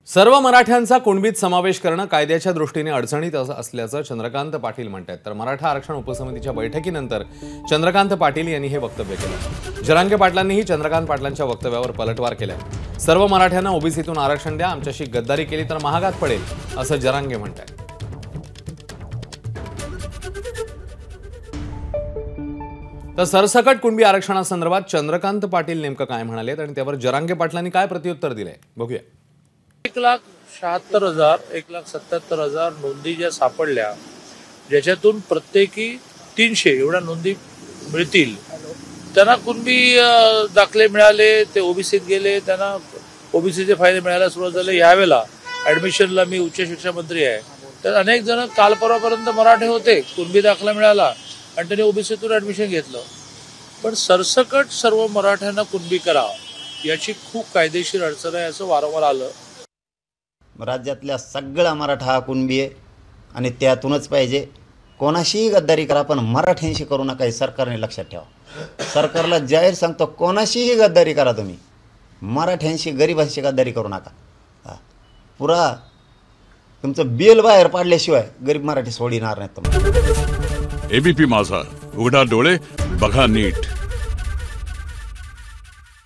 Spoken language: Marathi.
सर्व मराठ्यांचा कुणबीत समावेश करणं कायद्याच्या दृष्टीने अडचणीत असल्याचं चंद्रकांत पाटील म्हणतात। तर मराठा आरक्षण उपसमितीच्या बैठकीनंतर चंद्रकांत पाटील यांनी हे वक्तव्य केलं। जरांगे पाटलांनीही चंद्रकांत पाटलांच्या वक्तव्यावर पलटवार केलाय। सर्व मराठ्यांना ओबीसीतून आरक्षण द्या, आमच्याशी गद्दारी केली तर महागात पडेल, असं जरांगे म्हणतात। तर सरसकट कुणबी आरक्षणासंदर्भात चंद्रकांत पाटील नेमकं काय म्हणालेत आणि त्यावर जरांगे पाटलांनी काय प्रत्युत्तर दिलंय बघूया। 1,76,000 1,77,000 नोंदी ज्या सापडल्या, ज्याच्यातून प्रत्येकी 300 एवढ्या नोंदी मिळतील, त्यांना कुणबी दाखले मिळाले, ते ओबीसीत गेले, त्यांना ओबीसीचे फायदे मिळायला सुरुवात झाले। यावेळेला ऍडमिशनला मी उच्च शिक्षण मंत्री आहे, तर अनेक जण काल परवापर्यंत मराठे होते, कुणबी दाखला मिळाला आणि त्यांनी ओबीसीतून ऍडमिशन घेतलं। पण सरसकट सर्व मराठ्यांना कुणबी करा याची खूप कायदेशीर अडचण आहे असं वारंवार आलं। राज्यातल्या सगळा मराठा हा कुणबी आहे आणि त्यातूनच पाहिजे। कोणाशीही गद्दारी करा पण मराठ्यांशी करू नका हे सरकारने लक्षात ठेवा। सरकारला जाहीर सांगतो, कोणाशीही गद्दारी करा तुम्ही, मराठ्यांशी गरिबांशी गद्दारी करू नका। पुरा तुमचं बेल बाहेर पाडल्याशिवाय गरीब मराठी सोडणार नाहीत तुम्हाला। एबीपी माझा, उघडा डोळे बघा नीट।